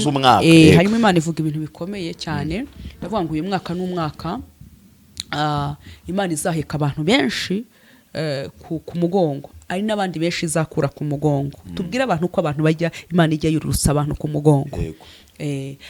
z'umwaka hanyuma Imana ivuga ibintu bikomeye cyane ndavuga ngo uyu mwaka n'umwaka Imana izaheka abantu benshi ku mugongo ari n'abandi benshi izakura ku mugongo tubwire abantu ko abantu bajya Imana ijya yururutsa abantu ku mugongo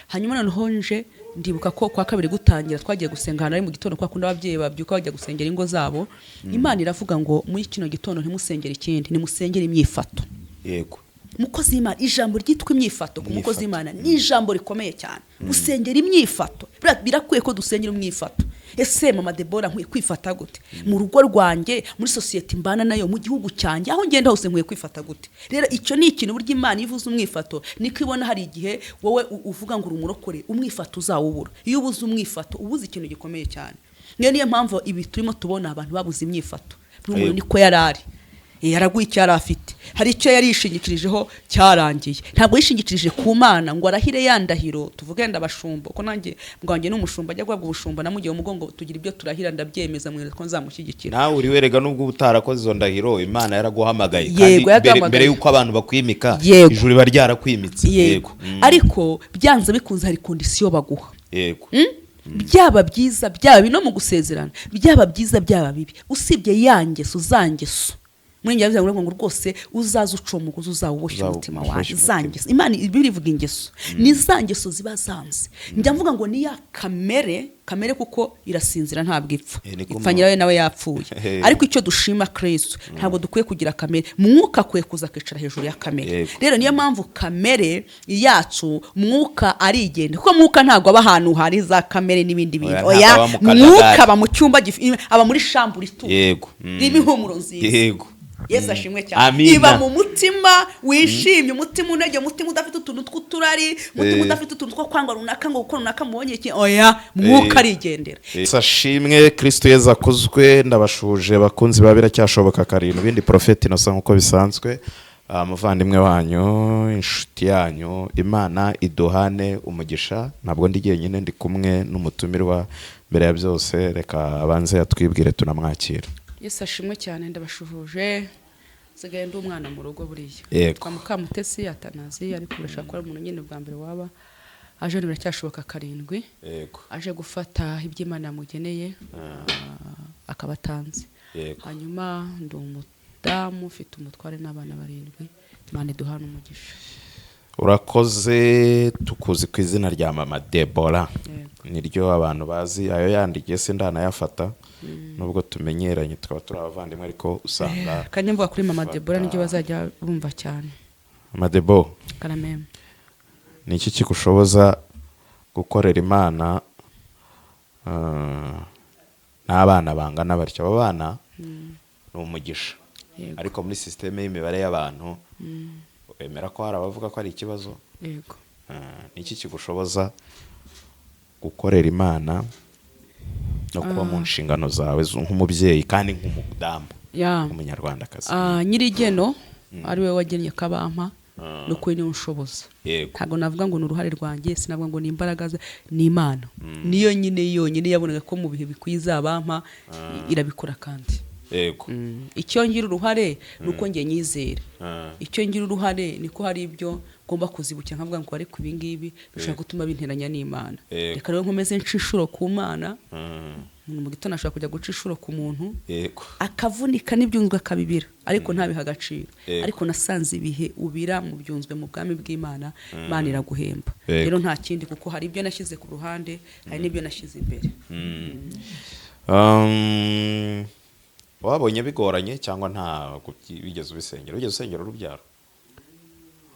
hanyuma noneho nje ndibuka ko kwa kabiri gutangira twagiye gusenga hano ari mu gitondo kwa kundi ababyeyi babyuka bajya gusengera ingo zabo Imana iravuga ngo muri kino gitondo ntimusengere ikindi nimusengere imyifato yego mukozi w'Imana ijambo ryitwa imyifato ku mukozi w'Imana ni ijambo rikomeye cyane usengera imyifato birakwiye ko dusengera imyifato ese mama Debora nkwiye kwifata gute mu rugo rwanjye muri society mbana nayo mu gihugu cyanjye aho ngenda hose nkwiye kwifata gute rero icyo ni ikintu burya Imana ivuze umwifato niko ibona hari igihe wowe uvuga ngo urumurokore umwifato uzawubura iyo ubuze umwifato ubuze ikintu gikomeye cyane niyo mpamvu ibi turimo tubona abantu babuze imyifato buri muntu niko yarari yaraguye icyari afite hari icyo yari yishingikirijeho cyarangiye ntabwo yishingikirije ku Mana ngo arahire yandahiro tuvuge ndabashumba ko nanjye mbwanjye n'umushumba ajya gwabwa ubushumba namugiye umugongo tugira ibyo turahira ndabyemeza mwe ko nzamushyigikira nawe uri werega nubwo utarakoze izo ndahiro Imana yaraguhamagaye kandi mbere yuko abantu bakwimika ijuru bari ryarakwimitse yego ariko byanze bikunze hari condition baguha yego byaba byiza byaba bino mu gusezerana byaba byiza byaba bibi usibye yangeso zangeso mwenge yavuze ngo rwose uzaza ucomuguza uzawuboshye umutima wawe zangeso Imana birivuga ingeso ni zangeso ziba zanze njya mvuga ngo ni ya kamere kuko irasinzira ntabwo ipfa nyirawe nawe yapfuye ariko icyo dushima Kristo ntabwo dukwiye kugira kamere mwuka kwe kuza kwicara hejuru ya kamere rero niyo mpamvu kamere yacu mwuka arigenda kuko mwuka ntabwo aba ahantu hari za kamere n'ibindi bintu oya mwuka aba mu cyumba aba muri shamburi tu yego n'imihumuro nziza yego Yesu ashimwe cyane iba mu mutima wishimye umutima unege umutima udafite utuntu tw'uturari umutima udafite utuntu two kwanga runaka ngo gukora runaka mubonye iki oya mwuka arigendera Yesu ashimwe Kristo Yesu akuzwe ndabashuje bakunzi babiracyashoboka karino bindi Prophet Innocent nkuko bisanzwe umuvandimwe wanyu inshuti yanyu Imana iduhane umugisha ntabwo ndi jyenyine ndi kumwe n'umutumirwa mbere ya byose reka abanze yatwibwire tunamwakira Yesu ashimwe cyane ndabashuhuje sigaye ndi umwana mu rugo buriya kwa Mukamutesi Atanazi ariko urashaka ko umuntu nyine bwa mbere waba aje biracyashoboka karindwi aje gufata iby'Imana yamugeneye akabatanze hanyuma ndi umudamu ufite umutware n'abana 7 Imana iduhana umugisha urakoze tukuzi ku izina rya mama Debora niryo abantu bazi ayo yandikiye se ndanayafata nubwo tumenyeranye tukaba turi abavandimwe ariko usanga kandi mvuga kuri mama Debora niryo bazajya bumva cyane mama Debo karameme ni iki kikushoboza gukorera Imana n'abana bangana batyo aba bana ni umugisha ariko muri systeme y'imibare y'abantu wemera ko hari abavuga ko ari ikibazo yego ni iki kigushoboza gukorera Imana no kuba mu nshingano zawe nk'umubyeyi kandi nk'umudamu umunyarwandakazi nyirigeno ari we wagennye kabampa no kuri ushoboza ntago navuga ngo n'uruhare rwanjye sinavuga ngo ni imbaraga ni Imana niyo nyine yonyine yabonaga ko mu bihe bikwiza abampa irabikora kandi yego icyo ngira uruhare nuko ngiye nyizera icyo ngira uruhare niko hari ibyo ngomba kuzibukira nkavuga ngo ariko ibi ngibi bishaka gutuma binteranya n'Imana reka rero nkomeze nshishuro ku Mana mu gitondo ashaka kujya guca ishuro ku muntu akavunika n'ibyunzwe akabibira ariko ntabiha agaciro ariko nasanze ibihe ubira mu byunzwe mu bwami bw'Imana Imana iraguhemba rero nta kindi kuko hari ibyo nashyize ku ruhande hari n'ibyo nashyize imbere wabonye bigoranye cyangwa nta bigeze usengera urubyaro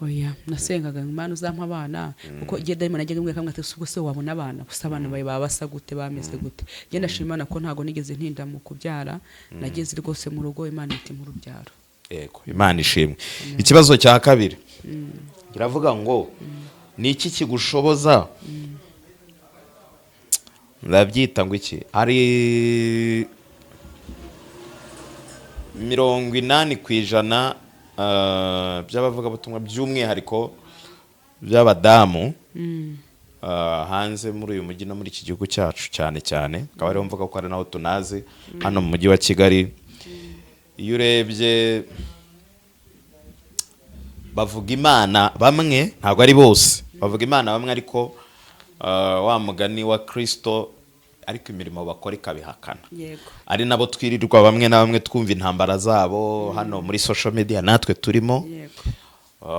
oya nasengaga Imana uzampa abana kuko igihe Diamond ajyaga mbwira kamwe ati ubwo se wabona abana gusa abana bawe babasa gute bameze gute genda shimana ko ntago nigeze ntinda mu kubyara nageze rwose mu rugo Imana iti mu rubyaro yego Imana ishimwe ikibazo cya kabiri kiravuga ngo ni iki kigushoboza ndabyita ngo iki ari 80% by'abavuga butumwa by'umwihariko by'abadamu hanze muri uyu mujyi no muri iki gihugu cyacu cyane akaba ariho mvuga ko ari naho tunazi hano mu mujyi wa Kigali iyo urebye bavuga Imana bamwe ntabwo ari bose bavuga imana bamwe ariko wa mugani wa Kristo ariko imirimo bakora ikabihakana. Yego. Ari nabo twirirwa bamwe na bamwe twumva intambara zabo hano muri social media natwe turimo. Yego.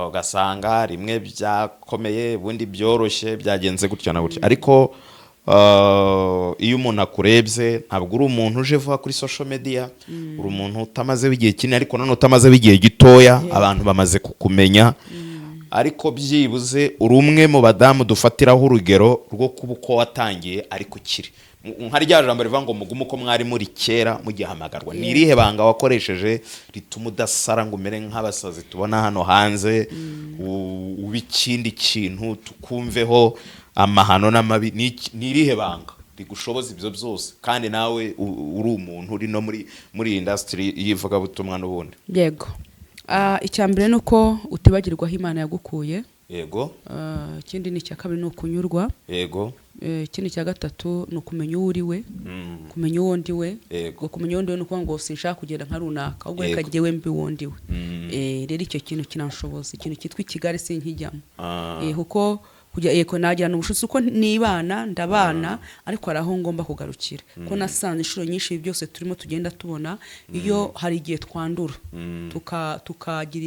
Ugasanga rimwe byakomeye ubundi byoroshye byagenze gutya na gutya, ariko iyo umuntu akurebye ntabwo uri umuntu uje vuba kuri social media, uri umuntu utamazeho igihe kinini ariko none utamazeho igihe gitoya, abantu bamaze kukumenya, ariko byibuze uri umwe mu badamu dufatiraho urugero rwo kuba uko watangiye ariko ukiri nka rya jambo rivuga ngo mugume uko mwari muri kera mugihamagarwa. Ni irihe banga wakoresheje rituma udasara ngo umere nk'abasazi tubona hano hanze, uba ikindi kintu tukumveho amahano n'amabi? Ni irihe banga rigushoboza ibyo byose kandi nawe uri umuntu uri no muri industry y'ivugabutumwa n'ubundi? Yego. Icyambere nuko utibagirwaho Imana yagukuye. Yego. Ikindi ni cya kabiri nuko unyurwa. Yego. Ikindi cya gatatu nuko kumenya uwo uri we, kumenya uwo ndi we. Ngo kumenya uwo ndi we nuko ngo sinshaka kugenda nka runaka ahubwo reka jyewe mbi uwo ndi we. Rero icyo kintu kinanshoboza, ikintu cyitwa Kigali sinkijyamo. Kuko kujya eko najyana ubushuti uko nibana ndabana ariko araho ngomba kugarukira ko nasanze inshuro nyinshi byose turimo tugenda tubona iyo hari igihe twandura tukagira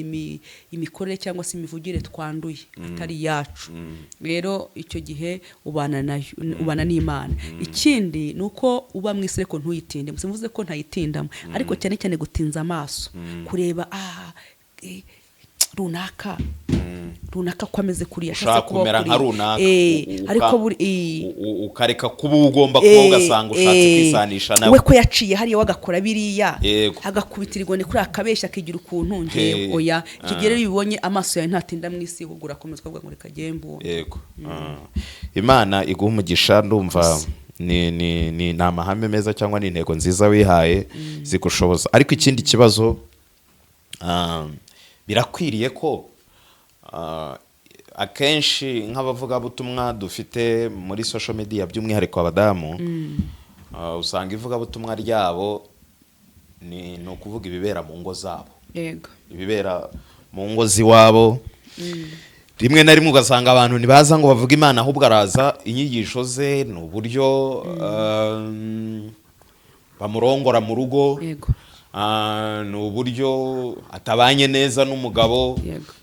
imikorere cyangwa se imivugire twanduye atari yacu. Rero icyo gihe ubana nayo, ubana n'Imana. Ikindi nuko uba mwise ko ntuyitinde, muvuze ko ntayitindamo, ariko cyane cyane gutinza amaso kureba runaka ko ameze kuriya ushaka kumera nka runaka, ariko ukareka kuba ugomba kuba ugasanga ushatse kwisanisha nawe we ko yaciye hariya wagakora biriya agakubitirirwa ni kuri akabeshya akigira ukuntu ngiye oya kigere bibonye amaso yawe ntatinda mu isi ahubwo urakomeza kuvuga ngo reka gembo. Yego. Imana iguha umugisha, ndumva ni amahame meza cyangwa ni intego nziza wihaye zigushoboza. Ariko ikindi kibazo birakwiriye ko akenshi nk'abavugabutumwa dufite muri social media by'umwihariko abadamu usanga ivugabutumwa ryabo ni ukuvuga ibibera mu ngo zabo. Yego. Ibibera mu ngo ziwabo. Rimwe na rimwe ugasanga abantu ntibaza ngo bavuge Imana ahubwo araza inyigisho ze ni uburyo bamurongora mu rugo. Yego. Ni uburyo atabanye neza n'umugabo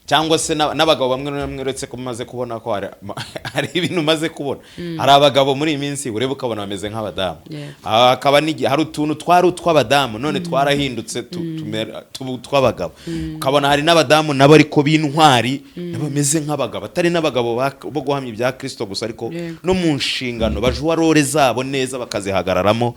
cyangwa se n'abagabo bamwe namwe uretse ko maze kubona ko hari ibintu maze kubona. Hari abagabo muri iyi minsi ureba ukabona bameze nk'abadamu, akaba n'igihe hari utuntu twari utw'abadamu none twarahindutse tw'abagabo, ukabona hari n'abadamu nabo ariko b'intwari bameze nk'abagabo, atari n'abagabo bo guhamya ibya Kristo gusa ariko no mu nshingano bajuwa role zabo neza bakazihagararamo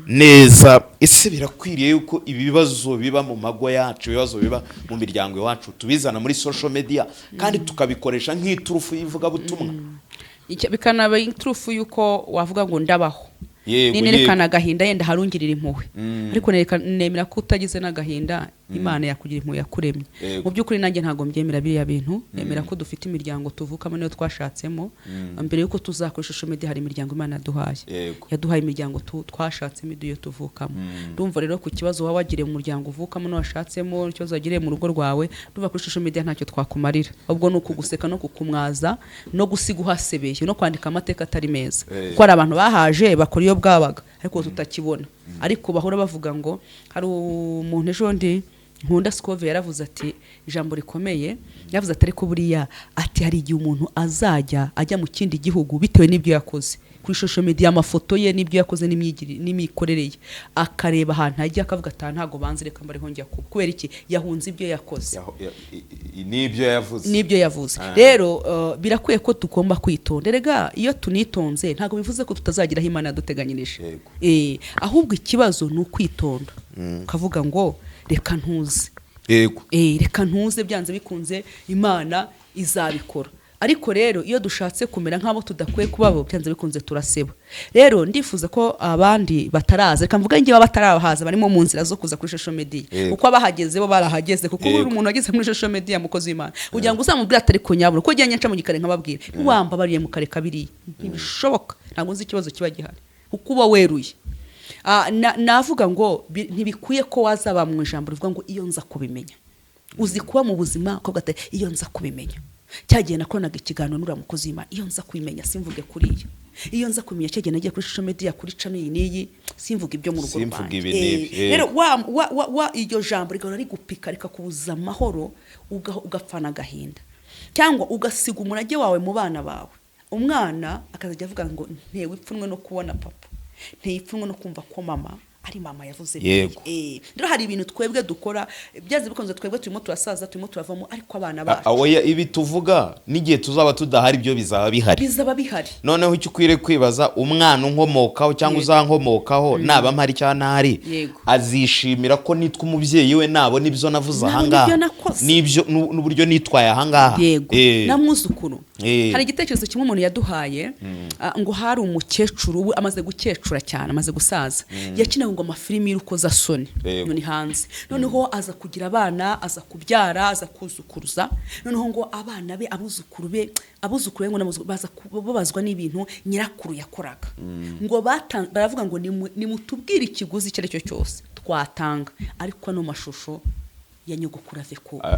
neza. Ese birakwiriye yuko ibibazo biba mu mago yacu, ibibazo biba mu miryango yacu tubizana muri social media kandi tukabikoresha nk'iturufu y'ivugabutumwa? Bikanaba iturufu yuko wavuga ngo ndabaho nerekana agahinda yenda harungirira impuhwe, ariko nemera ko utagize n'agahinda Imana yakugira impuhwe yakuremye. Mu by'ukuri nanjye ntago mbyemera biriya bintu. Nemera ko dufite imiryango tuvukamo niyo twashatsemo. Mbere yuko tuzakoresha social media hari imiryango Imana yaduhaye imiryango twashatsemo iduyo tuvukamo. Ndumva rero ku kibazo waba wagiriye mu muryango uvukamo no washatsemo, ikibazo wagiriye mu rugo rwawe, ndumva kuri social media ntacyo twakumarira, ahubwo no kuguseka no kukumwaza no gusiga uhasebeye no kwandika amateka atari meza. Ko ari abantu bahaje bakora iyo bwabaga ariko tutakibona, ariko bahora bavuga ngo hari umuntu ejo ndi Nkunda Scove yaravuze ati ijambo rikomeye, yavuze atari ko buriya ati hari igihe umuntu ajya mu kindi gihugu bitewe n'ibyo yakoze kuri social media, amafoto ye n'ibyo yakoze n'imikorere ye, akareba ahantu ajya akavuga ati ntago banze reka mbare hongera kubera iki yahunze ibyo yakoze n'ibyo yavuze. Rero birakwiye ko tugomba kwitonda. Rega iyo tunitonze ntago bivuze ko tutazagiraho Imana yaduteganyirije. Ahubwo ikibazo ni ukwitonda ukavuga ngo reka ntuze. Yego. Reka ntuze byanze bikunze Imana izabikora. Ariko rero iyo dushatse kumera nk'abo tudakwiye kubabo byanze bikunze turaseba. Rero ndifuza ko abandi bataraza, reka mvuga ngiye batarabahaza barimo mu nzira zo kuza kuri social media, uko abahageze bo barahageze, kuko buri umuntu wageze muri social media mukozi w'Imana ugira ngo uzamubwira atari ko nyabura ko genya nca mu gikare nkababwira wamba bariye mu kare kabiri ntibishoboka. Ntabwo nzi ikibazo kiba gihari kuko uba weruye. Navuga ngo ntibikwiye ko wazaba mu ijambo rivuga ngo iyo nza kubimenya. Uzi kuba mu buzima ko gatari iyo nza kubimenya. cyagiye nakoraga ikiganiro n'uriya mukozi w'Imana, iyo nza kubimenya simvuge kuriya, iyo nza kumenya cyagiye nagiye kuri social media kuri channel iyi n'iyi simvuga ibyo mu rugo rwanjye. Rero iryo jambo rigahora rigupika rikakubuza amahoro, ugapfana agahinda, cyangwa ugasiga umurage wawe mu bana bawe. Umwana akazajya avuga ngo ntewe ipfunwe no kubona papa, nteye ipfunwe no kumva ko mama ari mama yavuze. Rero hari ibintu twebwe dukora byaze bikonze, twebwe turimo turasaza, turimo turavamo, ariko abana bacu oya, ibi tuvuga n'igihe tuzaba tudahari byo bizaba bihari. Noneho icyo ukwiriye kwibaza, umwana unkomokaho cyangwa uzankomokaho naba mpari cyangwa ntahari, azishimira ko nitwa umubyeyi we, nabona ibyo navuze ahangaha n'ibyo n'uburyo nitwaye ahangaha. Namwuzukuru hari igitekerezo kimwe umuntu yaduhaye, ngo hari umukecuru amaze gukecura cyane, amaze gusaza, yakinaga ngo amafilimi y'urukoza soni none hanze, noneho aza kugira abana, aza kubyara, aza kuzukuruza, noneho ngo abana be abuzukuru be ngo baza kubabazwa n'ibintu nyirakuru yakoraga, ngo baravuga ngo nimutubwire ikiguzi icyo ari cyo cyose twatanga, ariko ano mashusho ya nyogokuru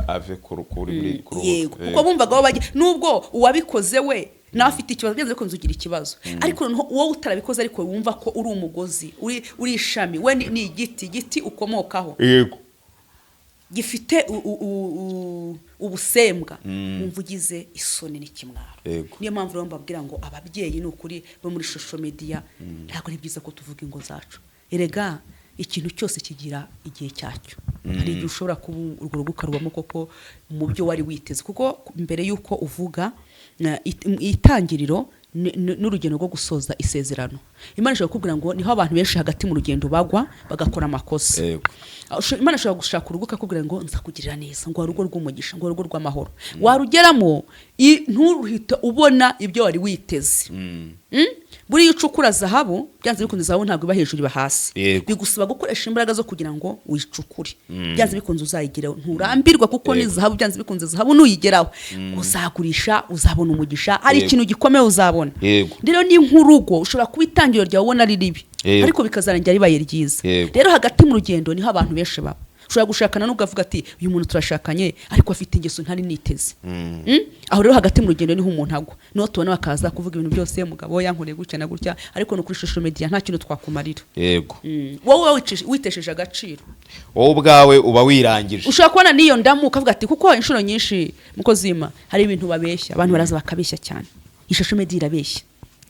ave ku rukuri kuko bumvaga nubwo uwabikoze we nawe afite ikibazo, byanze bikunze ugira ikibazo, ariko wowe utarabikoze ariko wumva ko uri umugozi, uri ishami, we ni igiti ukomokaho, gifite ubusembwa, wumva ugize isoni n'ikimwaro. Niyo mpamvu rero mbabwira ngo ababyeyi ni ukuri bo muri social media ntabwo ari byiza ko tuvuga ingo zacu. Erega ikintu cyose kigira igihe cyacyo, hari igihe ushobora kuba urwo rugo ukarubamo koko mu byo wari witeze, kuko mbere y'uko uvuga itangiriro n'urugendo rwo gusoza isezerano, Imana ishobora kukubwira ngo niho abantu benshi hagati mu rugendo bagwa bagakora amakosa. Imana ishobora gushaka urugo akakubwira ngo nzakugirira neza, ngo urugo rw'umugisha, ngo urugo rw'amahoro, warugeramo nturuhita ubona ibyo wari witeze. Buriya ucukura zahabu, byanze bikunze zahabu ntabwo iba hejuru iba hasi, bigusaba gukoresha imbaraga zo kugira ngo wicukure, byanze bikunze uzayigereho, nturambirwa, kuko ni zahabu, byanze bikunze zahabu nuyigeraho uzagurisha, uzabona umugisha, hari ikintu gikomeye uzabona. Rero ni nk'urugo ushobora kuba itangiriro ryawe ubona ari ribi, ariko bikazarangira ribaye ryiza. Rero hagati mu rugendo niho abantu benshi baba, ushobora gushakana n'ubwo avuga ati uyu muntu turashakanye ariko afite ingeso ntari niteze. Aho rero hagati mu rugendo niho umuntu agwa, no tubona bakaza kuvuga ibintu byose, umugabo yankoreye gutya na gutya, ariko no kuri social media nta kintu twakumarira. Wowe witesheje agaciro, wowe ubwawe uba wirangije. Ushobora kubona niyo ndamu ukavuga ati kuko inshuro nyinshi mukozi w'Imana hari ibintu babeshya, abantu baraza bakabeshya cyane. Social media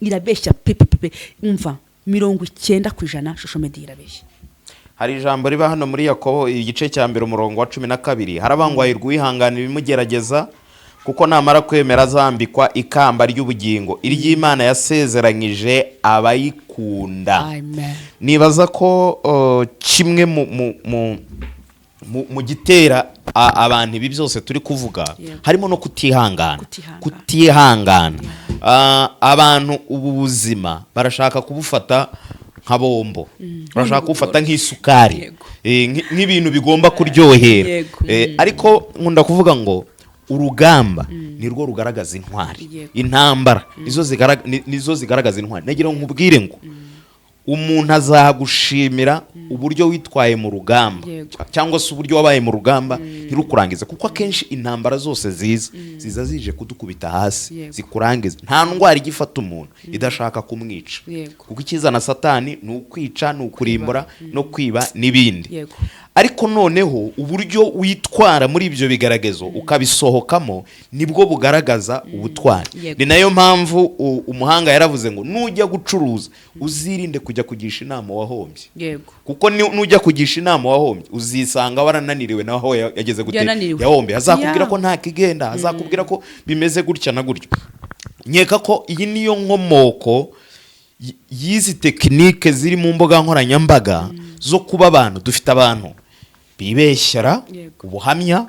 irabeshya pepe, umva 90% social media irabeshya. Hari ijambo riba hano muri Yakobo igice cya 2 umurongo wa 12, harabangwa irwihanganira ibimugerageza, kuko namara kwemera azambikwa ikamba ry'ubugingo iry'Imana yasezeranyije abayikunda. Amen. Nibaza ko kimwe mu gitera abantu ibi byose turi kuvuga harimo no kutihangana. Abantu ubu buzima barashaka kubufata nka bombo, barashaka kubufata nk'isukari, nk'ibintu bigomba kuryohera, ariko nkunda kuvuga ngo urugamba nirwo rugaragaza intwari, intambara nizo zigaragaza intwari. Nagira ngo nkubwire ngo umuntu azagushimira uburyo witwaye mu rugamba, cyangwa se uburyo wabaye mu rugamba ntirukurangize, kuko akenshi intambara zose ziza zije kudukubita hasi zikurangiza. Nta ndwara igifata umuntu idashaka kumwica, kuko ikizana Satani ni ukwica, ni ukurimbura, no kwiba n'ibindi. Ariko noneho uburyo witwara muri ibyo bigaragazo ukabisohokamo nibwo bugaragaza ubutwari. Ni nayo mpamvu umuhanga yaravuze ngo nujya gucuruza uzirinde kujya kugisha inama wahombye, kuko nujya kugisha inama wahombye uzisanga warananiriwe naho yageze gute yahombye. Azakubwira ko nta kigenda, azakubwira ko bimeze gutya na gutyo. Nkeka ko iyi niyo nkomoko yizi tekinike ziri mu mbuga nkoranyambaga zo kuba abantu dufite abantu bibeshyara ubuhamya.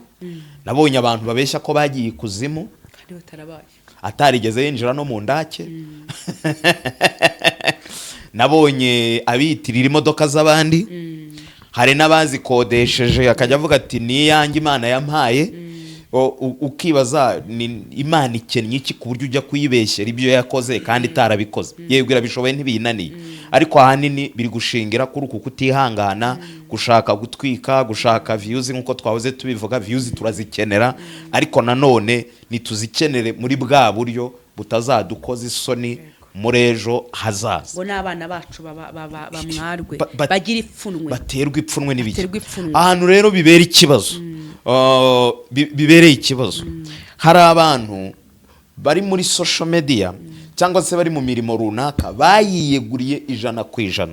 Nabonye abantu babeshya ko bagiye ikuzimu atarigeze yinjira no mu ndake. Nabonye abitirira imodoka z'abandi, hari n'abazikodesheje akajya avuga ati ni yanjye Imana yampaye. ukibaza imana ikennye iki ku buryo ujya kuyibeshyera ibyo yakoze kandi itarabikoze. Yego irabishoboye ntibiyinaniye, ariko ahanini biri gushingira kuri uku kutihangana, gushaka gutwika, gushaka views. Nk'uko twahoze tubivuga, views turazikenera, ariko nanone ntituzikenere muri bwa buryo butazadukoza isoni muri ejo hazaza, ngo n'abana bacu bamwarwe bagira ipfunwe, baterwa ipfunwe n'ibiki. Ahantu rero bibera ikibazo, bibereye ikibazo, hari abantu bari muri social media cyangwa se bari mu mirimo runaka bayiyeguriye 100%.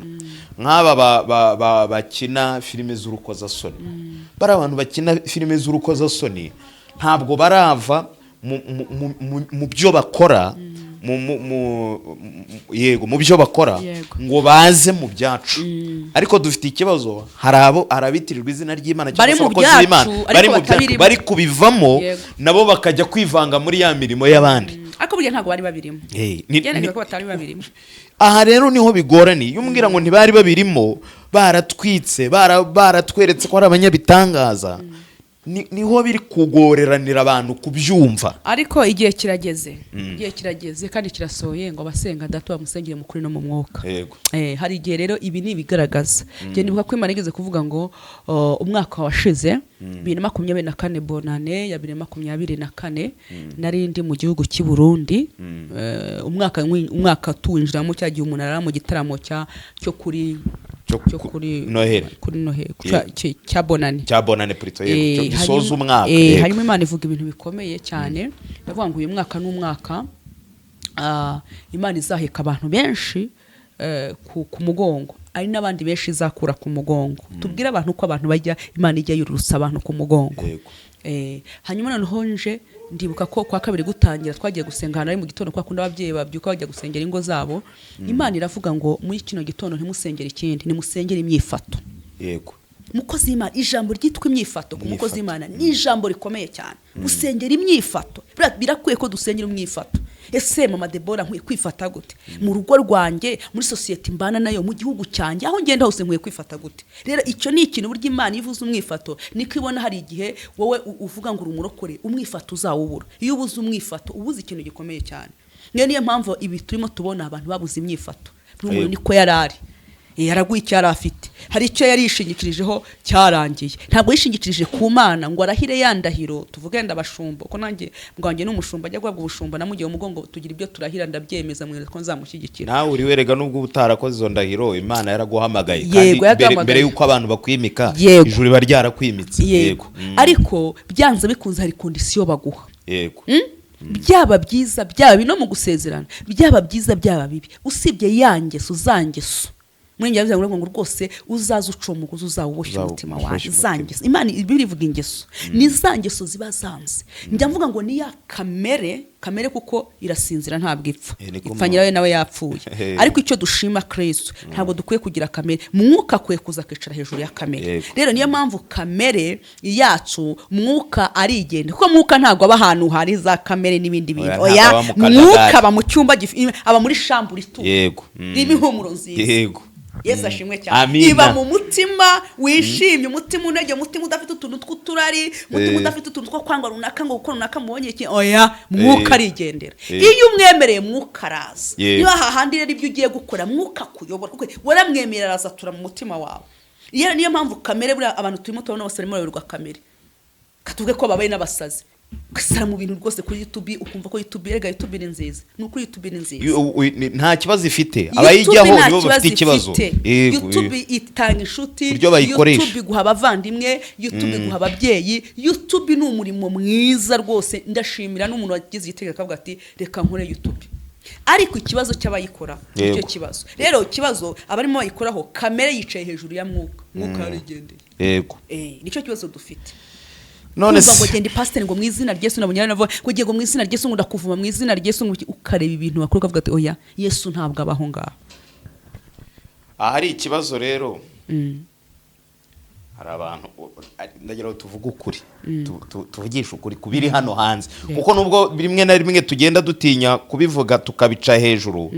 Nk'aba bakina filime z'urukozasoni, bari abantu bakina filime z'urukozasoni ntabwo barava mu byo bakora, yego mu byo bakora ngo baze mu byacu. Ariko dufite ikibazo, hari abitirirwa izina ry'Imana cyangwa se abakozi b'Imana bari kubivamo nabo bakajya kwivanga muri ya mirimo y'abandi, ariko burya ntabwo bari babirimo. Ko batari babirimo. Aha rero niho bigoraniye. Iyo umbwira ngo ntibari babirimo, baratwitse, baratweretse ko ari abanyabitangaza, niho biri kugoreranira abantu kubyumva. Ariko igihe kirageze, kandi kirasohoye ngo abasenga data bamusengere mu kuri no mu mwuka. Hari igihe rero ibi ni ibigaragaza. Je ndibuka ko Imana igeze kuvuga ngo umwaka washize 2024 bonane ya 2024 nari ndi mu gihugu cy'i Burundi, umwaka tuwinjiramo cyagiye umunara mu gitaramo cyo kuri Noheli cya bonane plutôt cyo gisoza umwaka. Harimo Imana ivuga ibintu bikomeye cyane, yavuga ngo uyu mwaka n'umwaka Imana izaheka abantu benshi ku mugongo, ari n'abandi benshi izakura ku mugongo. Tubwire abantu ko abantu bajya Imana ijya yururutsa abantu ku mugongo. Hanyuma noneho nje ndibuka ko kwa kabiri gutangira twagiye gusenga hano ari mu gitondo, kwa kunda ababyeyi babyuka bajya gusengera ingo zabo. Imana iravuga ngo muri kino gitondo ntimusengere ikindi, nimusengere imyifato. Yego, mukozi w'Imana, ijambo ryitwa imyifato ku mukozi w'Imana ni ijambo rikomeye cyane. Usengera imyifato, birakwiye ko dusengera imyifato. Ese mama Debora nkwiye kwifata gute mu rugo rwanjye, muri society mbana nayo, mu gihugu cyanjye, aho ngenda hose nkwiye kwifata gute? Rero icyo ni ikintu burya Imana ivuze umwifato niko ibona. Hari igihe wowe uvuga ngo urumurokore, umwifato uzawubura. Iyo ubuze umwifato ubuze ikintu gikomeye cyane. Niyo mpamvu ibi turimo tubona abantu babuze imyifato. Buri muntu niko yarari, yaraguye icyo yari afite, hari icyo yari yishingikirijeho cyarangiye. Ntabwo yishingikirije ku Mana ngo arahire yandahiro. Tuvuge ndabashumba ko nanjye mwanjye n'umushumba ajya guhabwa ubushumba, namugiye umugongo tugira ibyo turahira, ndabyemeza mwe ko nzamushyigikira. Nawe uri werega nubwo utarakoze izo ndahiro, Imana yaraguhamagaye kandi mbere yuko abantu bakwimika ijuru riba ryarakwimitse. Yego, ariko byanze bikunze hari kondisiyo baguha. Yego, byaba byiza byaba bino mu gusezerana, byaba byiza byaba bibi, usibye yangeso zangeso mwenge yavuze ngo rwose uzaza ucomuguza uzawuboshye umutima wawe. Zangeso Imana ibiri ivuga ingeso ni zangeso ziba zanze. Njya mvuga ngo ni ya kamere kuko irasinzira ntabwo ipfa, ipfanyirawe nawe yapfuye. Ariko icyo dushima Kristo, ntabwo dukwiye kugira kamere, mwuka kwe kuza kwicara hejuru ya kamere. Rero niyo mpamvu kamere yacu mwuka arigenda, kuko mwuka ntabwo aba ahantu hari za kamere n'ibindi bintu. Oya, mwuka aba mu cyumba, aba muri shamburi tu. Yego, n'imihumuro nziza. Yego, Yesu ashimwe cyane. Iba mu mutima wishimye, umutima unege, umutima udafite utuntu tw'uturari, umutima udafite utuntu two kwangwa runaka ngo gukora runaka mubonye iki. Oya, mwuka arigendera. Iyo umwemereye mwuka araza. Niba hahandi rero ibyo ugiye gukora mwuka kuyobora, kuko waramwemerera araza tura mu mutima wawe. Niyo mpamvu kamere buri abantu turimo tubona bose barimo barerwa kamere. Katuvuge ko babaye n'abasazi. Kasara mu bintu rwose kuri YouTube ukumva ko YouTube ni nziza. Nukuri YouTube ni nziza. Nta kibazo ifite. Abayijyaho nibo bafite ikibazo. YouTube itanga inshuti, YouTube guha abavandimwe, YouTube guha ababyeyi. YouTube ni umurimo mwiza rwose. Ndashimira n'umuntu wagize igitekerezo akavuga ati reka nkore YouTube. Ariko ikibazo cy'abayikora icyo kibazo. Rero ikibazo abarimo bayikoraho kamere yicaye hejuru ya mwuka. Mwuka yarigendeye. Yego. Nicyo kibazo dufite. None ngo genda pastor ngo mu izina rye Yesu nabonye navo ngo giye ngo mu izina rye Yesu ngo ndakuvuma mu izina rye Yesu ngo ukareba ibintu bakuru kavuga ati oya Yesu ntabwo abaho ngaho. Ahari ikibazo rero hari abantu ndagira tuvuga ukuri, tuvugisha ukuri kubiri hano hanze, kuko nubwo bimwe na rimwe tugenda dutinya kubivuga tukabica hejuru,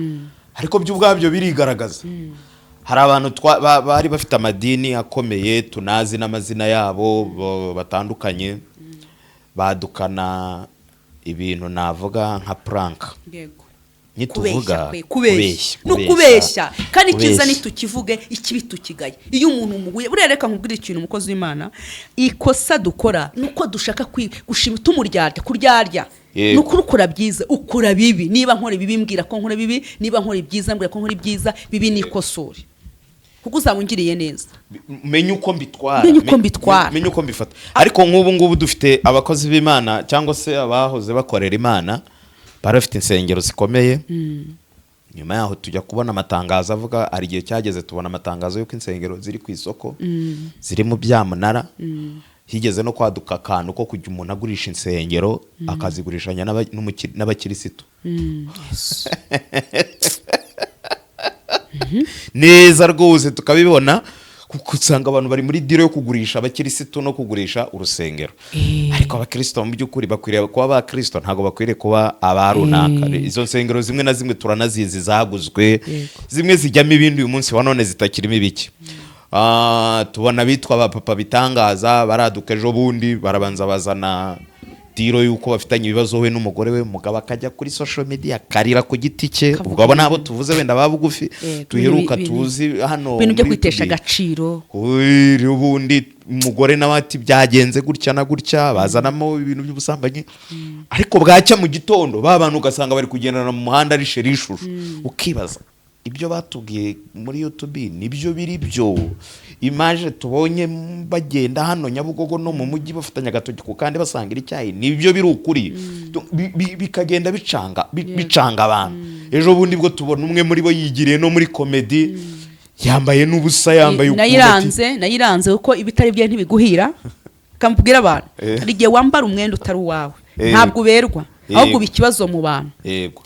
ariko byo ubwabyo birigaragaza. Hari abantu bari bafite amadini akomeye tunazi n'amazina yabo batandukanye, badukana ibintu navuga nka prank. Yego. Nituvuga kubeshya no kubeshya kandi ikiza nitukivuge ikibi tukigaye. Iyo umuntu umuguye burereka nkubwira ikintu umukozi w'Imana ikosa dukora nuko dushaka gushima tumuryarya kuryarya nukuri ukora byiza ukora bibi. Niba nkora bibi mbwira ko nkora bibi, niba nkora byiza mbwira ko nkora byiza. Bibi nikosore kuko uzabungiriye neza. Menye uko mbitwara, menye uko mbifata. Ariko nk'ubu ngubu dufite abakozi b'Imana cyangwa se abahoze bakorera Imana barafite insengero zikomeye. Nyuma yaho tujya kubona amatangazo avuga ari igihe cyageze tubona amatangazo y'uko insengero ziri ku isoko ziri mu byamunara. Higeze no kwaduka akantu ko kujya umuntu agurisha insengero akazigurishanya n'abakirisitu. Neza rwose tukabibona kuko usanga abantu bari muri dire yo kugurisha abakirisitu no kugurisha urusengero. Ariko abakristo mu by'ukuri bakwiriye kuba abakristo, ntago bakwiriye kuba abarunaka. Izo nsengero zimwe na zimwe turanazizi zaguzwe, zimwe zijyamo ibindi uyu munsi wa none zitakirimo ibiki. Tubona bitwa abapapa bitangaza baraduka ejo bundi barabanza bazana diro yuko bafitanye ibibazo we n'umugore we, umugabo akajya kuri social media karira ku giti cye. Ubwo abo nabo tuvuze wenda babugufi tuheruka tuzi hano ibintu byo kwitesha agaciro. Ubundi umugore nawe ati byagenze gutya na gutya, bazanamo ibintu by'ubusambanyi. Ariko bwacya mu gitondo babantu ugasanga bari kugendana mu muhanda ari sherishuru. Ukibaza ibyo batubwiye muri YouTube nibyo biri byo. Image tubonye bagenda hano Nyabugogo no mu mujyi bafatanya agatoki ku kandi basangira icyayi nibyo biri ukuri. Bikagenda bicanga abantu. Ejo bundi bwo tubona umwe muri bo yigiriye no muri comedy yambaye n'ubusa, yambaye nayiranze uko ibitari bye ntibiguhira. Kamubwira abantu hari igihe wambara umwenda utari uwawe ntabwo uberwa, ahubwo bikibazo mu bantu. Yego.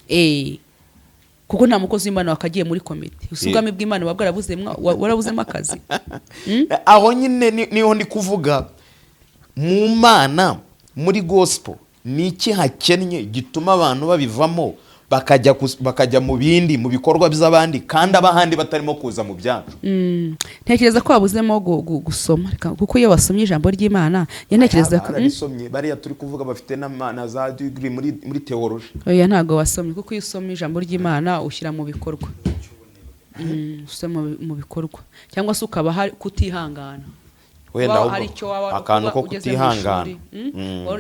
Kuko nta mukozi w'Imana wakagiye muri komite. Ubwami bw'Imana warabuzemo akazi. Aho nyine niho ndi kuvuga mu Mana muri gospel niki hakennye gituma abantu babivamo bakajya mu bindi mu bikorwa by'abandi kandi abahandi batarimo kuza mu byacu. Ntekereza ko babuzemo gusoma, kuko iyo wasomye ijambo ry'Imana yantekereza ko bariya turi kuvuga bafite na za degree muri theology. Oya ntago wasomye, kuko iyo usomye ijambo ry'Imana ushyira mu bikorwa. Usoma mu bikorwa cyangwa se ukaba hari kutihangana. Wenda akantu ko kutihangana.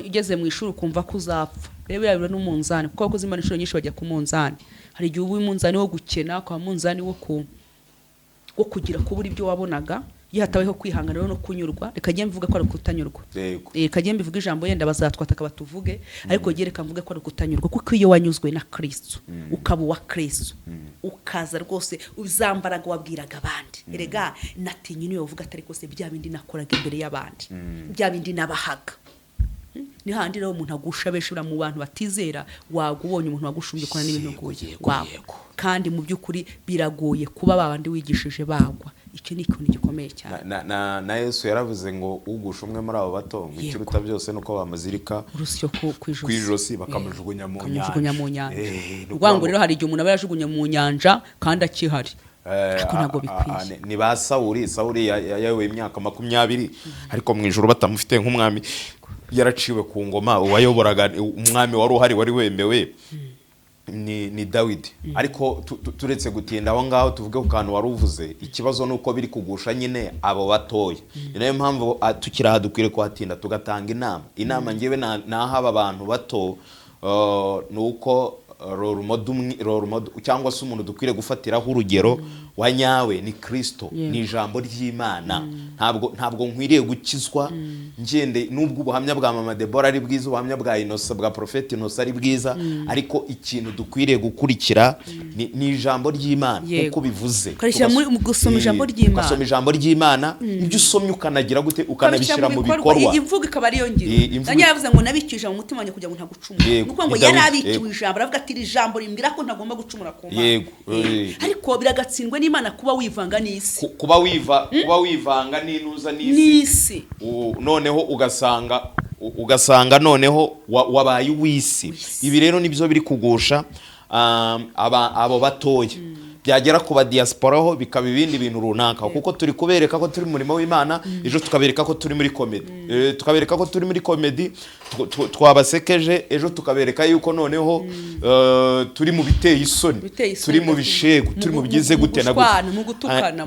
Ugeze mu ishuri ukumva ko uzapfa. Rero birabira n'umunzani, kuko abakozi b'Imana inshuro nyinshi bajya ku munzani. Hari igihe uba umunzani wo gukena, kwa munzani wo kugira kubura ibyo wabonaga. Iyo hatabayeho kwihangana no kunyurwa, reka ngiye mvuga ko ari kutanyurwa. Reka ngiye mbivuga ijambo yenda bazatwataka batuvuge, ariko ngiye reka mvuge ko ari kutanyurwa, kuko iyo wanyuzwe na Kristo ukaba wa Kristo ukaza rwose uzambaraga wabwiraga abandi. Erega natinye niyo uvuga atari kose bya bindi nakoraga imbere y'abandi, bya bindi nabahaga. Ni handi rero umuntu agusha beshura mu bantu batizera, wagubonye umuntu wagushumbye kora n'ibintu goye kandi mu by'ukuri biragoye kuba babandi wigishije bagwa. Icyo ni ikintu gikomeye cyane. Na Yesu yaravuze ngo ugusha umwe muri abo bato ikiruta byose nuko bamuzirika urusyo kwijosi bakamujugunya mu nyanja. Rwango rero hari igihe umuntu aba yajugunye mu nyanja kandi akihari. Ni ba Sawuli yayoboye imyaka 20 ariko mu ijuru batamufite nk'umwami. Yaraciwe ku ngoma, uwayoboraga umwami wari uhari wari wemewe ni Dawidi. Ariko turetse gutinda aho ngaho tuvuge ku kantu wari uvuze, ikibazo nuko biri kugusha nyine abo batoya. Ni nayo mpamvu tukiraha dukwiriye kuhatinda tugatanga inama ngewe nahaba abantu bato nuko role model cyangwa se umuntu dukwiriye gufatiraho urugero wa nyawe ni Kristo. Ni ijambo ry'Imana. Ntabwo nkwiriye gukizwa ngende nubwo ubuhamya bwa Mama Deborah ari bwiza, ubuhamya bwa Innocent bwa Prophet Innocent ari bwiza, ariko ikintu dukwiriye gukurikira ni ijambo ry'Imana uko bivuze. Karishya mu gusoma ijambo ry'Imana. Gusoma ijambo ry'Imana ibyo usomye ukanagira gute ukanabishyira mu bikorwa. Imvugo ikaba ari yo ngiro. Nanye yavuze ngo nabikije mu mutima wanjye kugira ngo ntagucumura. Nuko ngo yarabikiwe ijambo aravuga ati ijambo rimbwira ko ntagomba gucumura ku Mana. Ariko biragatsindwe n'Imana kuba wivanga n'isi. Kuba wivanga n'inuza n'isi. Noneho ugasanga noneho wabaye uw'isi. Ibi rero nibyo biri kugusha abo batoya. Byagera ku ba diaspora ho bikaba ibindi bintu runaka, kuko turi kubereka ko turi murimo w'Imana, ejo tukabereka ko turi muri comedy. Tukabereka ko turi muri comedy twabasekeje ejo tukabereka yuko noneho turi mu biteye isoni, turi mu bishego, turi mu bigize gute na gute, mu gutukana,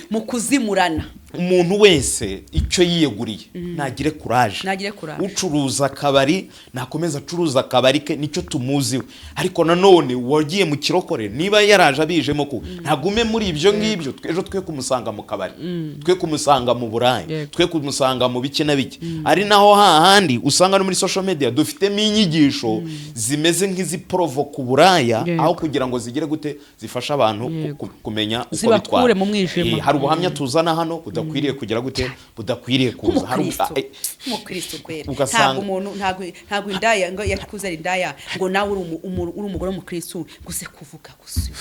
mu kuzimurana. Umuntu wese icyo yiyeguriye nagire courage, ucuruza akabari nakomeza acuruza akabari ke, nicyo tumuziwe. Ariko nanone wagiye mu kirokore, niba yaraje abijemo ko ntagume muri ibyo ngibyo, ejo twe kumusanga mu kabari, twe kumusanga mu burayi, twe kumusanga mu bike na bike. Ari naho hahandi usanga no muri social media dufitemo inyigisho zimeze nk'iziprovoka uburaya, aho kugira ngo zigire gute zifasha abantu kumenya uko bitwara. Hari ubuhamya tuzana hano budakwiriye kugira gute, budakwiriye kuza. Hari umukristo kwera, ntabwo umuntu ntabwo indaya ngo yakuze indaya ngo nawe uri umugore w'umukristo guze kuvuga gusa.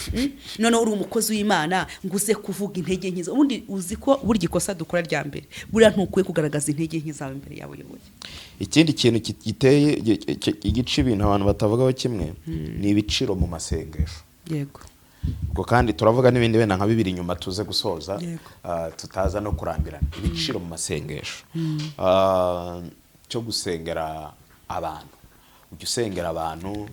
None uri umukozi w'Imana nguze kuvuga intege nke. Ubundi uzi ko buri gikosa dukora rya mbere buriya ntukwiye kugaragaza intege nke zawe imbere yawe yoboye. Ikindi kintu giteye igice ibintu abantu batavugaho kimwe ni ibiciro mu masengesho. Yego. Ubwo kandi turavuga n'ibindi benda nka bibiri nyuma tuze gusoza, tutaza no kurambirana. Ibiciro mu masengesho cyo gusengera abantu, ujya usengera abantu,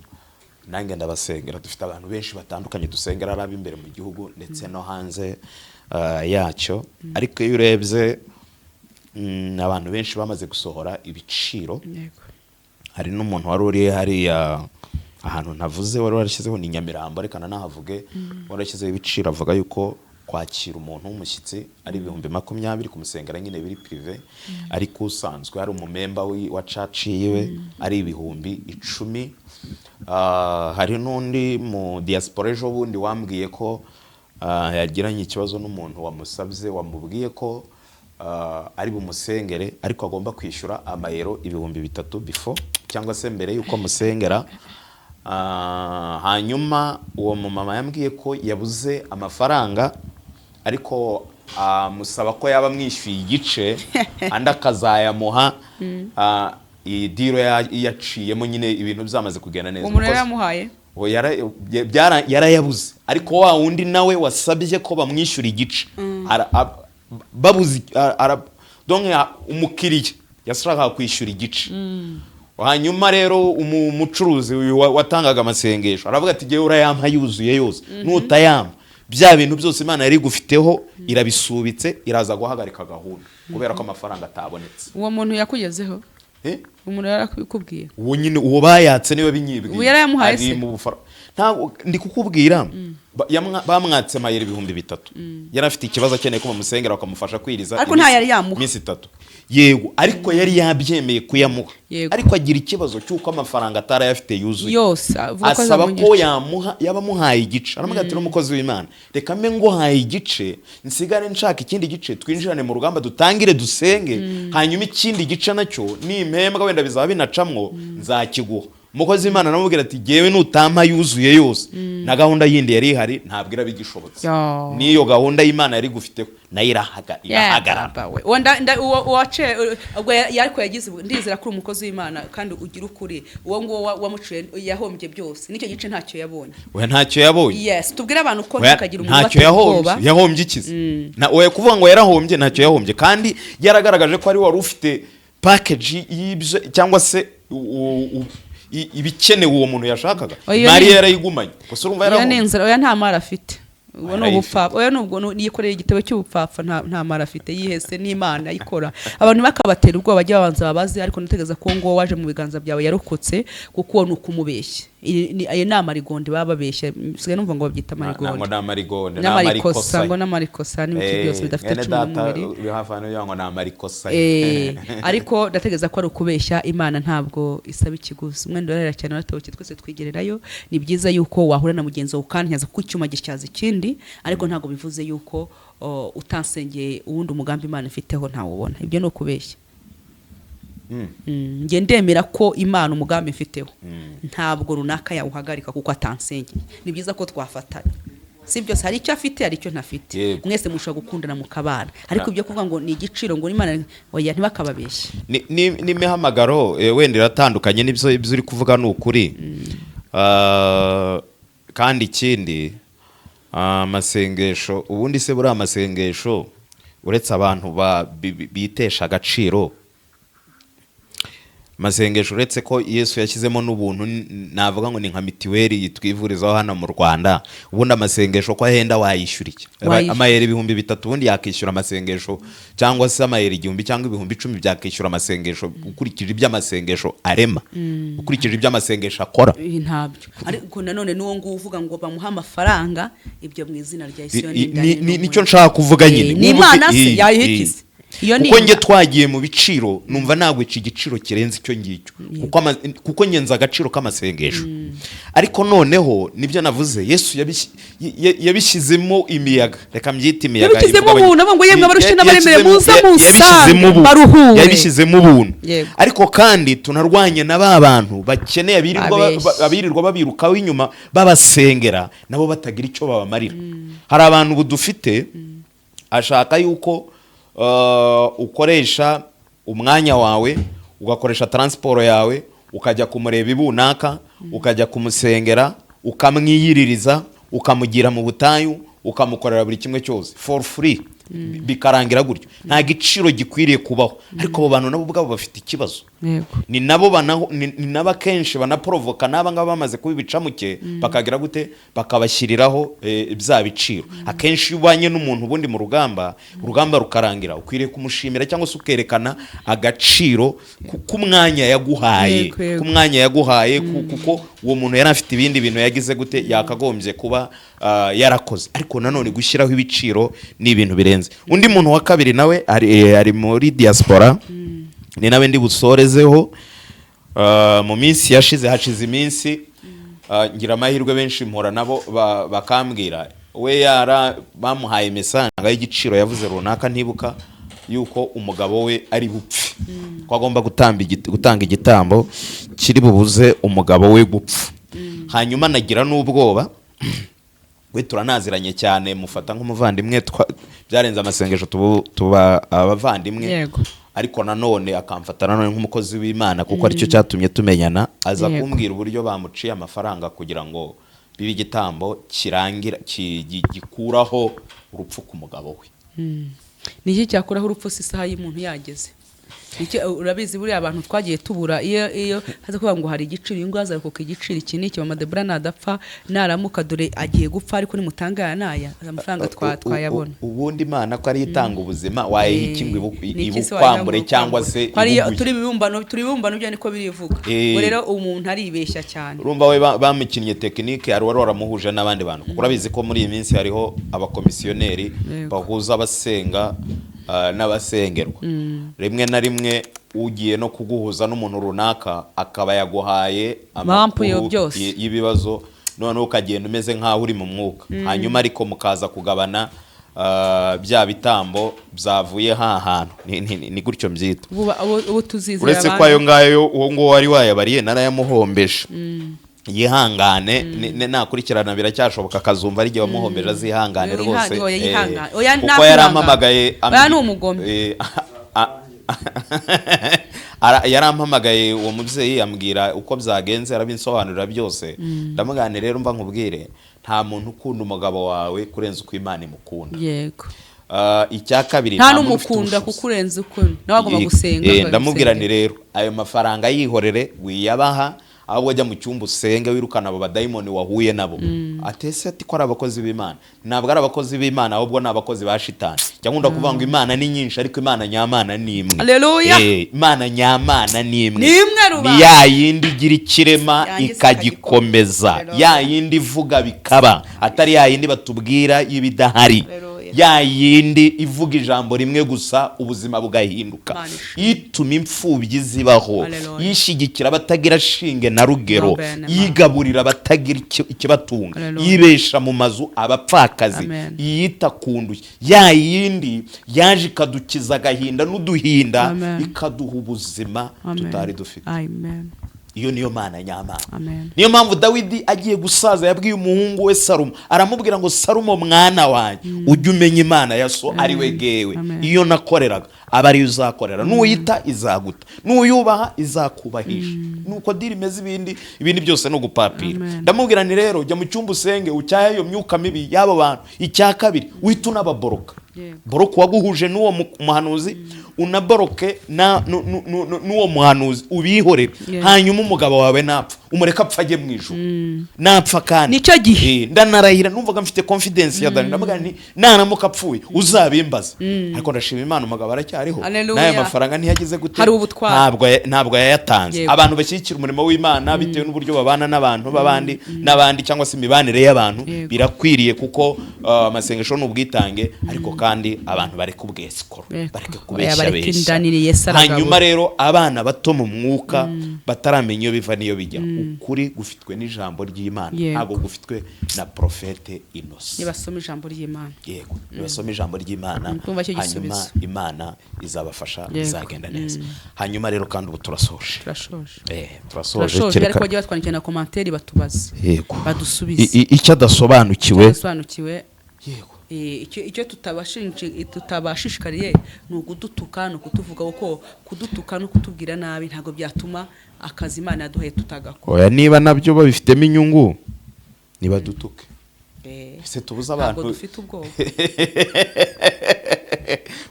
nange ndabasengera. Dufite abantu benshi batandukanye dusengera, ari ab'imbere mu gihugu ndetse no hanze yacyo. Ariko iyo urebye abantu benshi bamaze gusohora ibiciro. Hari n'umuntu wari uri hariya ahantu navuze wari warashyizeho ni Nyamirambo, ariko nahavuge warashyizeho ibiciro, avuga yuko kwakira umuntu w'umushyitsi ari 20,000 kumusengera nyine biri privé, ariko usanzwe hari umumemba wa church yiwe ari 10,000. Hari n'undi mu diaspora ejo bundi wambwiye ko yagiranye ikibazo n'umuntu wamusabye, wamubwiye ko ari bumusengere ariko agomba kwishyura amayero 3,000 before cyangwa se mbere yuko musengera. Hanyuma uwo mumama yambwiye ko yabuze amafaranga, ariko musaba ko yaba mwishyuye igice andi akazayamuha. Iyi diro yaciyemo nyine ibintu byamaze kugenda neza. Umuntu yaramuhaye yarayabuze, ariko wa wundi nawe wasabye ko bamwishyura igice babuze. Donc umukiriya yashakaga kwishyura igice. Hanyuma rero umucuruzi watangaga amasengesho aravuga ati giye urayampa yuzuye yose, nutayampa bya bintu byose Imana yari gufiteho irabisubitse, iraza guhagarika gahunda kubera ko amafaranga atabonetse. Uwo muntu yakugezeho? Umuntu yarakubwiye? Uwo nyine uwo bayatse niwe binyibwiye. Uwo yarayamuhaye se? Ntabwo ndi kukubwira, bamwatse amayeri 3,000. Yari afite ikibazo akeneye ko bamusengera bakamufasha kwiriza, ariko nta yari yamuha iminsi 3. Yego, ariko yari yabyemeye kuyamuha, ariko agira ikibazo cy'uko amafaranga atarayafite yuzuye yose, asaba ko yabamuhaye igice. Aramuga ati n'umukozi w'Imana, reka mbe ngo haye igice nsigare nshaka ikindi gice, twinjirane mu rugamba dutangire dusenge, hanyuma ikindi gice nacyo nimpembwa wenda bizaba binacamwo nzakiguha. Umukozi w'Imana namubwira ati gewe nutampa yuzuye yose na gahunda yindi yari ihari ntabwo irabigishobotse. Niyo gahunda y'Imana yari gufiteho nayo irahagarara. Wace yariko yagize ndizera kuri umukozi w'Imana kandi ugira ukuri, uwo ngo wamucuye yahombye byose, nicyo gice ntacyo yabonye. We ntacyo yabonye. Yes, tubwira abantu ko ntakagira umuntu ntacyo yahombye ikize. Na we kuvuga ngo yarahombye ntacyo yahombye, kandi yaragaragaje ko ari wari ufite package y'ibyo cyangwa se ibikenewe uwo muntu yashakaga. Mariya yarayigumanye. Gusa urumva yaraho. Oya n'inzira, oya nta mara afite. Uwo no ubupfapfa, oya nubwo yikoreye igitebo cy'ubupfapfa, nta mara afite, yihese n'Imana ikora. Abantu bakabatera ubwoba bajya babanza babazi, ariko nategeza ko ngo waje mu biganza byawe yarokotse, kuko uwo nukumubeshya. Ayo nama rigonde bababeshya, sigaye numva ngo babyita marigonde. Ngo namarigonde, namarikosa, ngo namarikosa n'ibiki byose bidafite cyo mu mubiri. Bihafano yango namarikosa. Ariko ndategeza ko ari ukubeshya. Imana ntabwo isaba ikiguzi. Mwendo rero cyane natawuki twese twigererayo. Ni byiza yuko wahura na mugenzi wawe ukanyaza kuko icyuma gicyaza ikindi, ariko ntabwo bivuze yuko utansengeye uwundi umugambi Imana ifiteho ntawubona. Ibyo no kubeshya. Nge ndemera ko Imana umugambi ifiteho ntabwo runaka yawuhagarika kuko atansengeye. Ni byiza ko twafatanya. Si byose, hari icyo afite hari icyo ntafite. Mwese mushobora gukundana mu kabana, ariko ibyo kuvuga ngo ni igiciro ngo Imana oya ntibakababeshye. Ni mihamagaro wenda iratandukanye n'ibyo uri kuvuga n'ukuri. Kandi ikindi amasengesho, ubundi se buri amasengesho uretse abantu bitesha agaciro, amasengesho uretse ko Yesu yashyizemo n'ubuntu navuga ngo ni nka mitiweli twivurizaho hano mu Rwanda. Ubundi amasengesho ko ahenda wayishyura iki? Amayeri 3,000 ubundi yakishyura amasengesho, cyangwa se amayeri 1,000 cyangwa 10,000 byakishyura amasengesho ukurikije iby'amasengesho arema, ukurikije iby'amasengesho akora. Ntabyo ariko nanone n'uwo ngo uvuga ngo bamuha amafaranga ibyo mu izina rya Yesu nicyo nshaka kuvuga nyine. Ni Imana se yayihikize. Kuko nge twagiye mu biciro numva ntabwo iki giciro kirenze icyo ngicyo, kuko nyenza agaciro k'amasengesho. Ariko noneho nibyo navuze, Yesu yabishyizemo imiyaga, reka mbyita imiyaga, yabishyizemo ubuntu, abo ngo yemwe abarushe n'abaremere muza musange baruhure, yabishyizemo ubuntu. Ariko kandi tunarwanye na ba bantu bakeneye abirirwa babirukaho inyuma babasengera nabo batagira icyo babamarira. Hari abantu budufite ashaka yuko ukoresha umwanya wawe, ugakoresha transport yawe, ukajya kumureba ibunaka, ukajya kumusengera, ukamwiyiririza, ukamugira mu butayu, ukamukorera buri kimwe cyose for free, bikarangira gutyo. Nta giciro gikwiriye kubaho. Ariko abo bantu nabo ubwabo bafite ikibazo. Ni nabo kenshi banaprovoka n'aba ngaba bamaze kubibicamuke, bakagira gute, bakabashyiriraho bya biciro. Akenshi ubanye n'umuntu ubundi mu urugamba rukarangira, ukwiriye kumushimira cyangwa se ukerekana agaciro k'umwanya yaguhaye, kuko uwo muntu yari afite ibindi bintu yagize gute yakagombye kuba yarakoze. Ariko nanone gushyiraho ibiciro ni ibintu birenze. Undi muntu wa kabiri nawe ari muri diaspora, ni nawe ndi busorezeho. Mu minsi hashize iminsi, ngira amahirwe benshi mpora nabo bakambwira we bamuhaye message y'igiciro yavuze runaka, ntibuka yuko umugabo we ari bupfe, ko agomba gutanga igitambo kiri bubuze umugabo we gupfa. Hanyuma nagira n'ubwoba, we turanaziranye cyane, mufata nk'umuvandimwe, byarenze amasengesho tuba abavandimwe. Ariko nanone akamfata nanone nk'umukozi w'Imana, kuko aricyo cyatumye tumenyana. Aza kumbwira uburyo bamuciye amafaranga kugira ngo bibe igitambo kirangira gikuraho urupfu ku mugabo we. Niki cyakuraho urupfu isaha y'umuntu yageze? Urabizi buriya abantu twagiye tubura iyo haza kuvuga ngo hari igiciro ingwaza kuko igiciro iki niki Mama Deborah nadapfa naramuka dore agiye gupfa, ariko nimutangaya naya amafaranga twayabona. Ubundi Imana ko ari itanga ubuzima, waye ikingwe ibukwambure cyangwa se turi bibumbano byo niko birivuga. Rero umuntu aribeshya cyane. Urumva we bamukinnye tekinike, ari wari waramuhuje n'abandi bantu, kuko urabizi ko muri iyi minsi hariho abakomisiyoneri bahuza abasenga n'abasengerwa. Rimwe na rimwe ugiye no kuguhuza n'umuntu runaka akaba yaguhaye amakuru y'ibibazo, none ukagenda umeze nk'aho uri mu mwuka. Hanyuma ariko mukaza kugabana bya bitambo byavuye hantu. Ni gutyo mbyita. Ubu tuzizera uretse ko ayo ngayo uwo ngo wari wayabariye narayamuhombesha. Yihangane, nakurikirana biracyashoboka, akazumva ari gihe wamuhombeje azihangane rwose. Kuko yarampamagaye, ni umugome. Yarampamagaye uwo mubyeyi ambwira uko byagenze, arabinsobanurira byose. Ndamugane rero mba nkubwire, nta muntu ukunda umugabo wawe kurenza uko Imana imukunda. Icya kabiri, nta n'umukunda kukurenza uko nawe agomba gusenga. Ndamubwira ni rero ayo mafaranga yihorere, wiyabaha ahubwo ajya mu cyumba usenge, wirukana abo badayimoni wahuye nabo. Atese ati ko ari abakozi b'Imana. Ntabwo ari abakozi b'Imana, ahubwo ni abakozi ba shitani. Cyangwa kuvuga ngo Imana ni nyinshi, ariko Imana nyamana ni imwe. Haleluya. Imana nyamana ni imwe. Ni ya yindi igira ikirema ikagikomeza, ya yindi ivuga bikaba, atari ya yindi batubwira y'ibidahari. Ya yindi ivuga ijambo rimwe gusa ubuzima bugahinduka. Ituma imfubyi zibaho, yishigikira abatagira shinge na rugero, yigaburira abatagira ikibatunga, yibesha mu mazu abapfakazi, yita kunduye. Ya yindi yaje ikadukiza agahinda n'uduhinda, ikaduha ubuzima tutari dufite. Iyo niyo Mana nyamana. Niyo mpamvu Dawidi agiye gusaza yabwiye umuhungu we Salomo, aramubwira ngo Salomo mwana wanjye, ujye umenya Imana ya so ari we gewe. Iyo nakoreraga aba ari uzakorera, nuyita izaguta, nuyubaha izakubahisha. Nuko diri imeze, ibindi byose no gupapira. Ndamubwira ni rero jya mu cyumba usenge, ucyahe iyo myuka mibi y'abo bantu. Icya kabiri, uhita unababoroka. Boroka waguhuje n'uwo muhanuzi, unaboroke n'uwo muhanuzi ubihorera hanyuma umugabo wawe napfa umureka apfa ajye mu ijuru napfa kandi nicyo gihe ndanarahira numvaga mfite confidence ya Dani ndavuga nti naramuka apfuye uzabimbaza ariko ndashima Imana umugabo aracyariho naye mafaranga ntiyagize gute ntabwo yayatanze abantu bashyigikira umurimo w'Imana bitewe n'uburyo babana n'abantu n'abandi cyangwa se imibanire y'abantu birakwiriye kuko amasengesho n'ubwitange ariko kandi abantu bari kubwesikoro bareke kubeshya hanyuma rero abana bato mu mwuka bataramenya iyo biva niyo bijya ukuri gufitwe n'ijambo ry'Imana ntabwo gufitwe na profete Innocent nibasoma ijambo ry'Imana yego nibasoma ijambo ry'Imana hanyuma Imana izabafasha izagenda neza hanyuma rero kandi ubu turasoje turasoje ariko bagiye batwandikira na commentaire batubaza badusubize icyo adasobanukiwe yego icyo tutabashishikariye ni ukudutuka no kutuvuga ko kudutuka no kutubwira nabi ntago byatuma akazi Imana yaduhaye tutagakora niba nabyo babifitemo inyungu niba dutuke ese tubuza abantu ntabwo dufite ubwoba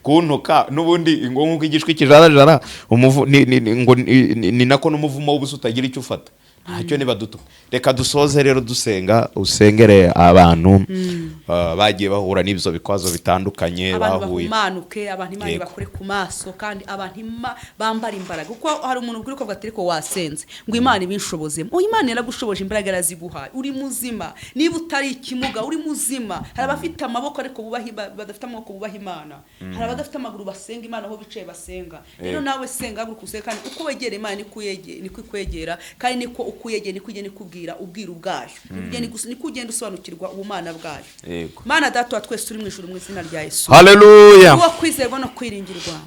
kuntuka nubundi ngo nkuko igishwi kijarajara ni nako n'umuvumo w'ubusa utagira icyo ufata ntacyo niba duto reka dusoze rero dusenga usengere abantu bagiye bahura n'ibyo bikwazo bitandukanye bahuye bahumanuke abantu Imana bakore ku maso kandi abantu bambara imbaraga kuko hari umuntu uri ko gatereko wasenze ngo Imana ibinshoboze Imana yaragushoboje imbaraga raziguhaye uri muzima niba utari ikimuga uri muzima hari abafite amaboko ariko badafite amaboko bubaha Imana hari abadafite amaguru basenga Imana aho bicaye basenga rero nawe senga agurukuse kandi uko wegera Imana niko kwegera kandi niko ukuyegeye nikugene kubwira ubwira ubwayo nikugenda usobanukirwa ubumana bwayo Mana data twese turi mu ijuru mu izina rya Yesu haleluya uwo kwizerwa no kwiringirwa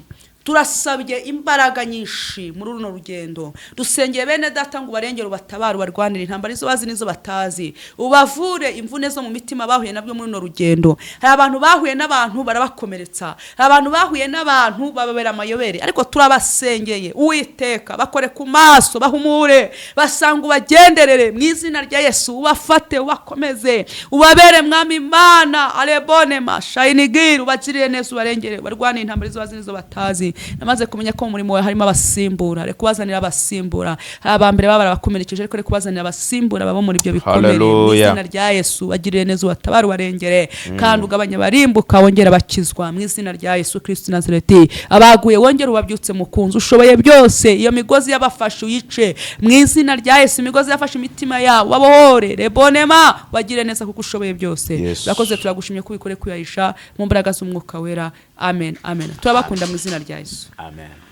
turasabye imbaraga nyinshi muri runo rugendo dusengeye bene data ngo barengere ubatabara barwanira intambara izo bazi nizo batazi ubavure imvune zo mu mitima bahuye nabyo muri runo rugendo hari abantu bahuye n'abantu barabakomeretsa hari abantu bahuye n'abantu bababera amayobere ariko turabasengeye Uwiteka bakore ku maso bahumure basanga ubagenderere mu izina rya Yesu ubafate ubakomeze ubabere mwami Imana alebone mashayinigiri ubagirire neza ubarengere barwanira intambara izo bazi nizo batazi namaze kumenya ko umurimo we harimo abasimbura reka kubazanira abasimbura abambere babara bakomerekeje ariko reka kubazanira abasimbura babo muri ibyo bikomere mu izina rya Yesu agirire neza ubatabara warengere kandi ugabanya barimbuka wongera bakizwa mu izina rya Yesu Kristo Nazareti abaguye wongera ubabyutse mu kunzu ushoboye byose iyo migozi yabafashe uyice mu izina rya Yesu imigozi yafashe imitima yabo babohore rebonema bagire neza kuko ushoboye byose bakoze turagushimye kubikore kuyayisha mu mbaraga z'umwuka wera amen turabakunda mu izina rya Yesu amen.